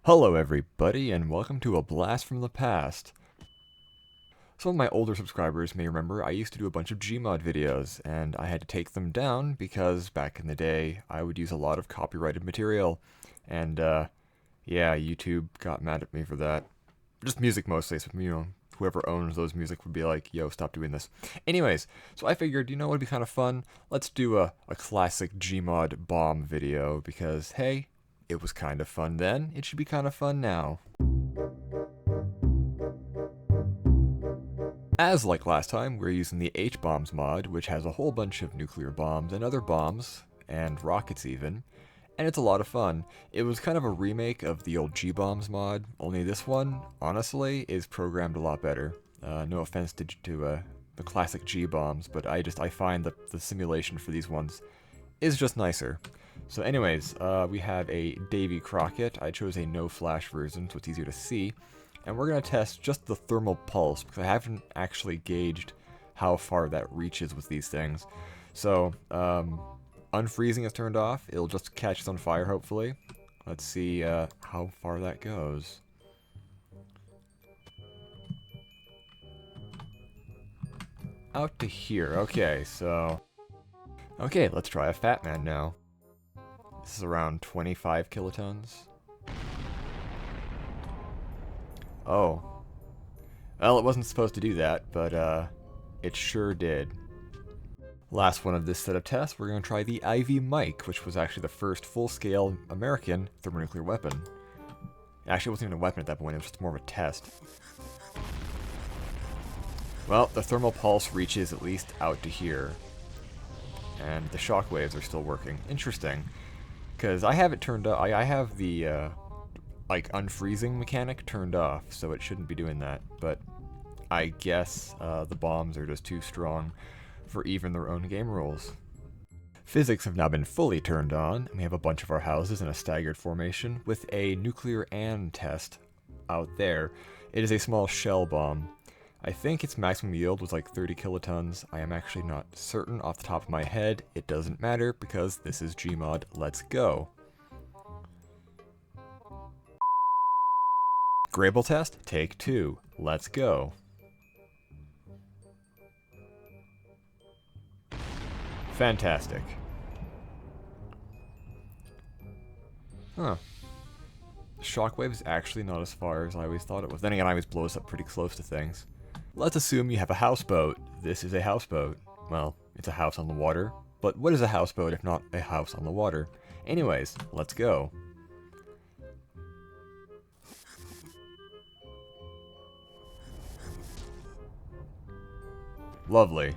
Hello everybody, and welcome to A Blast from the Past. Some of my older subscribers may remember I used to do a bunch of Gmod videos, and I had to take them down because back in the day I would use a lot of copyrighted material, and yeah, YouTube got mad at me for that. Just music mostly, so whoever owns those music would be like, yo, stop doing this. Anyways, so I figured, what would be kind of fun? Let's do a classic Gmod bomb video, because hey, it was kind of fun then, it should be kind of fun now. As like last time, we're using the H-Bombs mod, which has a whole bunch of nuclear bombs and other bombs, and rockets even, and it's a lot of fun. It was kind of a remake of the old G-Bombs mod, only this one, honestly, is programmed a lot better. No offense to the classic G-Bombs, but I find that the simulation for these ones is just nicer. So anyways, we have a Davy Crockett. I chose a no flash version so it's easier to see. And we're going to test just the thermal pulse, because I haven't actually gauged how far that reaches with these things. So, unfreezing is turned off. It'll just catch it on fire, hopefully. Let's see how far that goes. Out to here. Okay, so... Okay, let's try a Fat Man now. This is around 25 kilotons. Oh. Well, it wasn't supposed to do that, but it sure did. Last one of this set of tests, we're going to try the IV Mike, which was actually the first full-scale American thermonuclear weapon. Actually, it wasn't even a weapon at that point, it was just more of a test. Well, the thermal pulse reaches at least out to here. And the shock waves are still working. Interesting. Because I have it turned off. I have the, like, unfreezing mechanic turned off, so it shouldn't be doing that. But I guess the bombs are just too strong for even their own game rules. Physics have now been fully turned on, and we have a bunch of our houses in a staggered formation with a nuclear and test out there. It is a small shell bomb. I think its maximum yield was like 30 kilotons. I am actually not certain off the top of my head. It doesn't matter because this is Gmod. Let's go. Grable test, take 2. Let's go. Fantastic. Huh. Shockwave is actually not as far as I always thought it was. Then again, I always blow us up pretty close to things. Let's assume you have a houseboat. This is a houseboat. Well, it's a house on the water. But what is a houseboat if not a house on the water? Anyways, let's go. Lovely.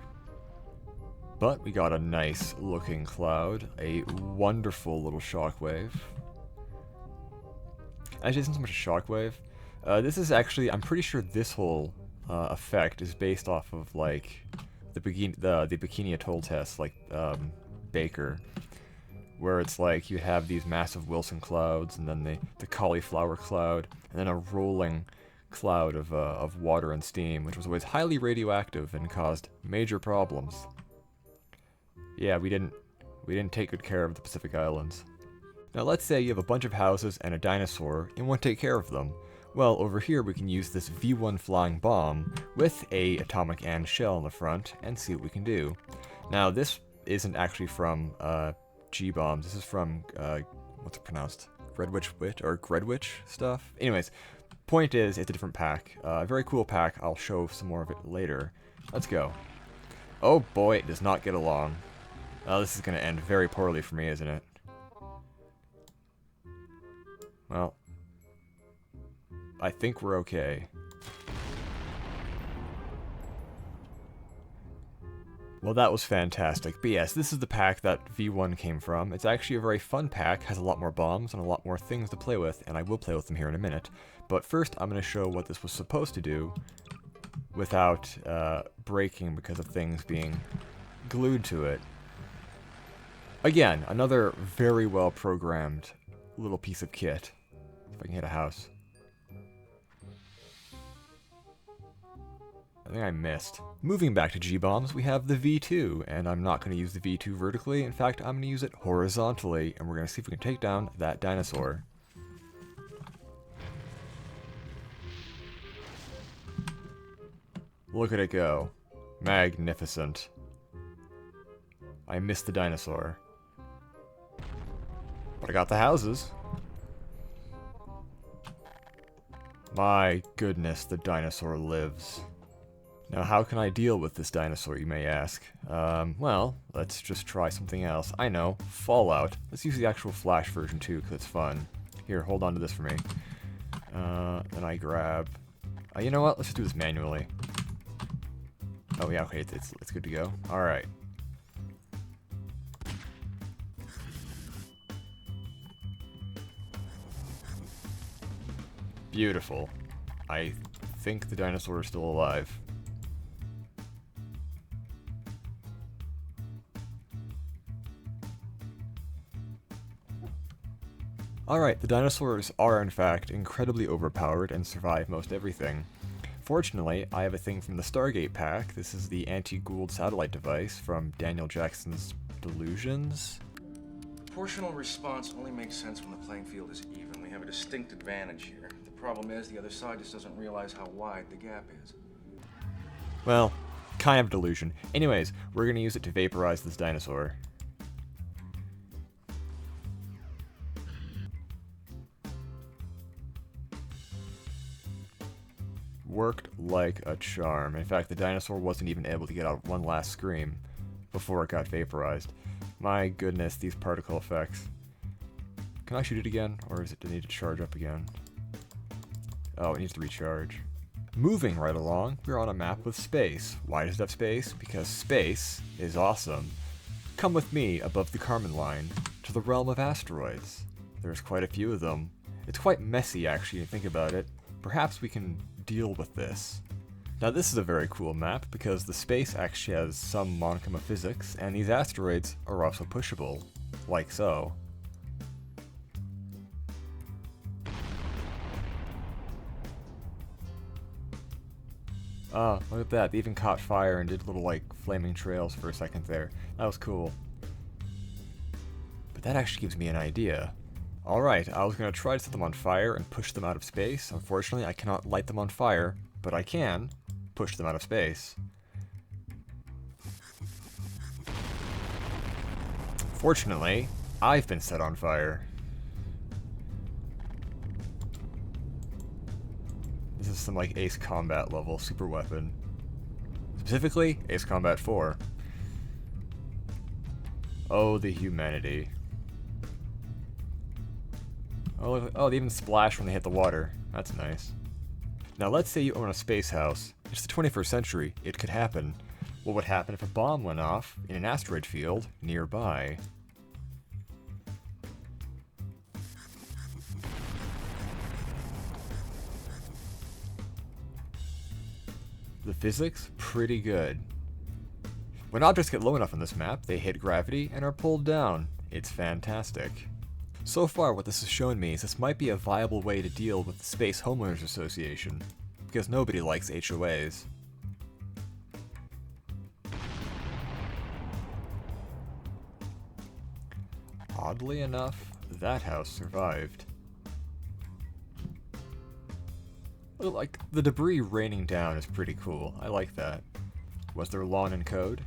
But we got a nice looking cloud. A wonderful little shockwave. Actually, it isn't so much a shockwave. This is actually, I'm pretty sure this whole effect is based off of like the Bikini Atoll test, like Baker, where it's like you have these massive Wilson clouds, and then the cauliflower cloud, and then a rolling cloud of water and steam, which was always highly radioactive and caused major problems. Yeah, we didn't take good care of the Pacific Islands. Now let's say you have a bunch of houses and a dinosaur and want to take care of them. Well, over here we can use this V1 flying bomb with a atomic and shell in the front and see what we can do. Now this isn't actually from G-bombs. This is from what's it pronounced? Gredwitch stuff. Anyways, point is it's a different pack. Very cool pack. I'll show some more of it later. Let's go. Oh boy, it does not get along. This is going to end very poorly for me, isn't it? Well, I think we're okay. Well, that was fantastic. But yes, this is the pack that V1 came from. It's actually a very fun pack, has a lot more bombs and a lot more things to play with, and I will play with them here in a minute. But first, I'm going to show what this was supposed to do without breaking because of things being glued to it. Again, another very well programmed little piece of kit. If I can hit a house. I think I missed. Moving back to G-bombs, we have the V2, and I'm not going to use the V2 vertically. In fact, I'm going to use it horizontally, and we're going to see if we can take down that dinosaur. Look at it go. Magnificent. I missed the dinosaur. But I got the houses. My goodness, the dinosaur lives. Now, how can I deal with this dinosaur, you may ask? Well, let's just try something else. I know, Fallout. Let's use the actual Flash version too, because it's fun. Here, hold on to this for me. Then I grab... you know what? Let's just do this manually. Oh yeah, okay, it's good to go. Alright. Beautiful. I think the dinosaur is still alive. Alright, the dinosaurs are in fact incredibly overpowered and survive most everything. Fortunately, I have a thing from the Stargate pack. This is the anti-Gould satellite device from Daniel Jackson's Delusions. Proportional response only makes sense when the playing field is even. We have a distinct advantage here. The problem is the other side just doesn't realize how wide the gap is. Well, kind of delusion. Anyways, we're gonna use it to vaporize this dinosaur. Worked like a charm. In fact, the dinosaur wasn't even able to get out one last scream before it got vaporized. My goodness, these particle effects. Can I shoot it again, or does it need to charge up again? Oh, it needs to recharge. Moving right along, we're on a map with space. Why does it have space? Because space is awesome. Come with me above the Kármán line to the realm of asteroids. There's quite a few of them. It's quite messy, actually, if you think about it. Perhaps we can deal with this. Now this is a very cool map because the space actually has some modicum of physics, and these asteroids are also pushable, like so. Oh, look at that, they even caught fire and did little like flaming trails for a second there. That was cool. But that actually gives me an idea. Alright, I was going to try to set them on fire and push them out of space. Unfortunately, I cannot light them on fire, but I can push them out of space. Fortunately, I've been set on fire. This is some like Ace Combat level super weapon. Specifically, Ace Combat 4. Oh, the humanity. Oh, they even splash when they hit the water. That's nice. Now let's say you own a space house. It's the 21st century. It could happen. What would happen if a bomb went off in an asteroid field nearby? The physics? Pretty good. When objects get low enough on this map, they hit gravity and are pulled down. It's fantastic. So far, what this has shown me is this might be a viable way to deal with the Space Homeowners Association, because nobody likes HOAs. Oddly enough, that house survived. Look, like, the debris raining down is pretty cool. I like that. Was there lawn and code?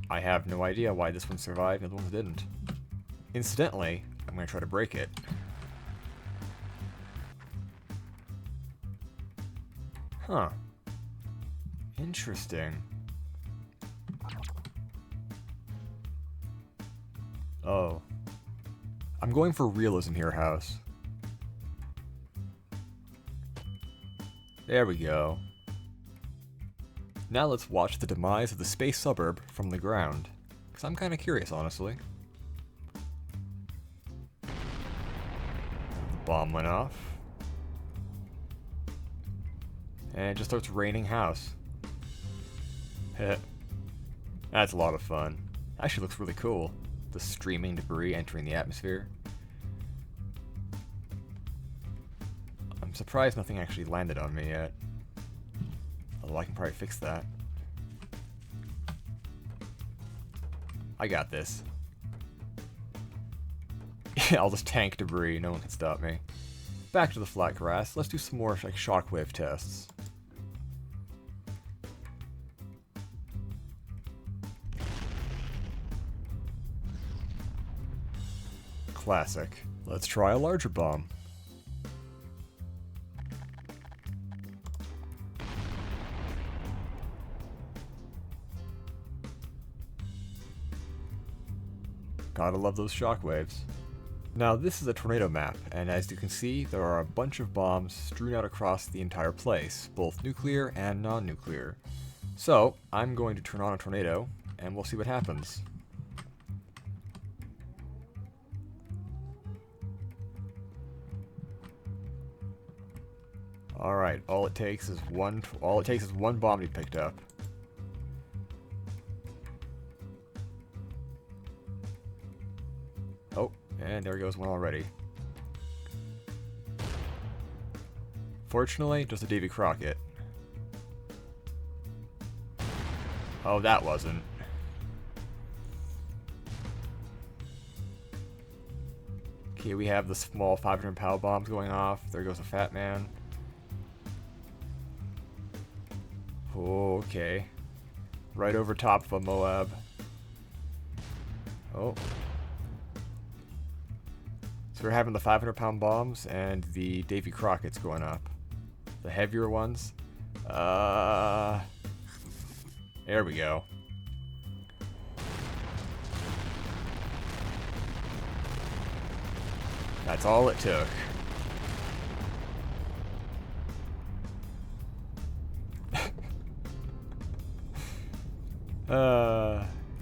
I have no idea why this one survived and the ones didn't. Incidentally, I'm going to try to break it. Huh. Interesting. Oh. I'm going for realism here, house. There we go. Now let's watch the demise of the space suburb from the ground. Because I'm kind of curious, honestly. The bomb went off. And it just starts raining house. That's a lot of fun. Actually looks really cool. The streaming debris entering the atmosphere. I'm surprised nothing actually landed on me yet. Although I can probably fix that. I got this. I'll just tank debris, no one can stop me. back to the flat grass. Let's do some more like shockwave tests. Classic. Let's try a larger bomb. Gotta love those shockwaves. Now this is a tornado map, and as you can see, there are a bunch of bombs strewn out across the entire place, both nuclear and non-nuclear. So, I'm going to turn on a tornado, and we'll see what happens. Alright, all it takes is one bomb to be picked up. Oh, and there goes one already. Fortunately, just a Davy Crockett. Oh, that wasn't. Okay, we have the small 500-pound bombs going off. There goes a fat man. Oh, okay. Right over top of a Moab. Oh. So we're having the 500-pound bombs and the Davy Crockett's going up. The heavier ones. There we go. That's all it took.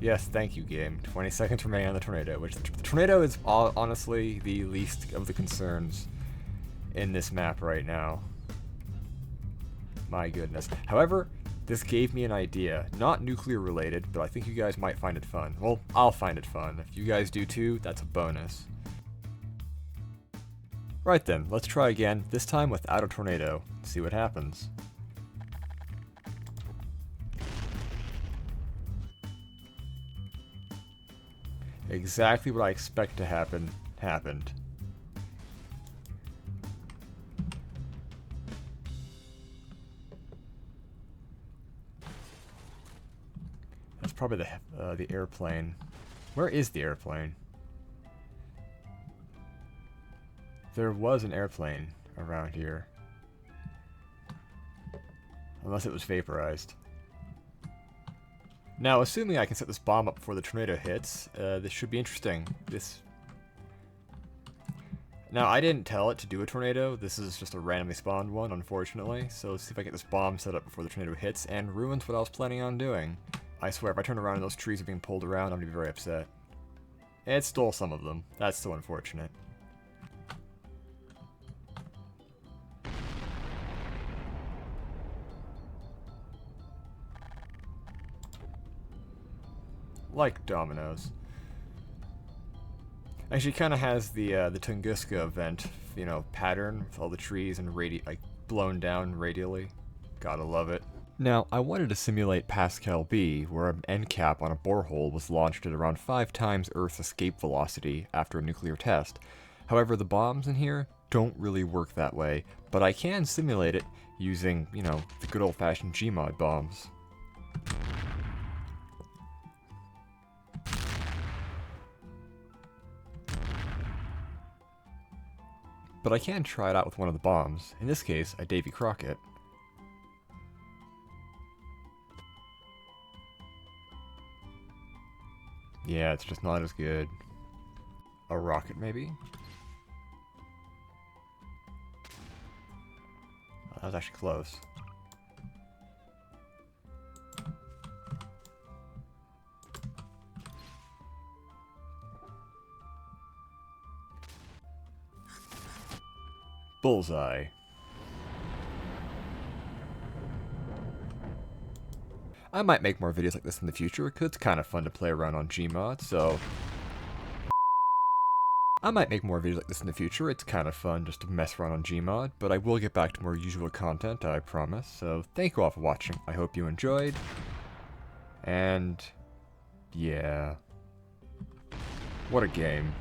Yes, thank you, game. 20 seconds remaining on the tornado, which the tornado is honestly the least of the concerns in this map right now. My goodness. However, this gave me an idea. Not nuclear related, but I think you guys might find it fun. Well, I'll find it fun. If you guys do too, that's a bonus. Right then, let's try again, this time without a tornado. See what happens. Exactly what I expect to happen, happened. That's probably the airplane. Where is the airplane? There was an airplane around here. Unless it was vaporized. Now, assuming I can set this bomb up before the tornado hits, this should be interesting. Now, I didn't tell it to do a tornado. This is just a randomly spawned one, unfortunately. So let's see if I get this bomb set up before the tornado hits and ruins what I was planning on doing. I swear, if I turn around and those trees are being pulled around, I'm gonna be very upset. It stole some of them. That's so unfortunate. Like dominoes. Actually, kind of has the Tunguska event, you know, pattern with all the trees and like blown down radially. Gotta love it. Now, I wanted to simulate Pascal B, where an end cap on a borehole was launched at around 5 times Earth's escape velocity after a nuclear test. However, the bombs in here don't really work that way, but I can simulate it using, you know, the good old-fashioned Gmod bombs. But I can try it out with one of the bombs, in this case, a Davy Crockett. Yeah, it's just not as good. A rocket, maybe? Oh, that was actually close. Bullseye. I might make more videos like this in the future, because it's kind of fun to play around on Gmod, so... I might make more videos like this in the future, it's kind of fun just to mess around on Gmod, but I will get back to more usual content, I promise. So, thank you all for watching, I hope you enjoyed, and... yeah... what a game.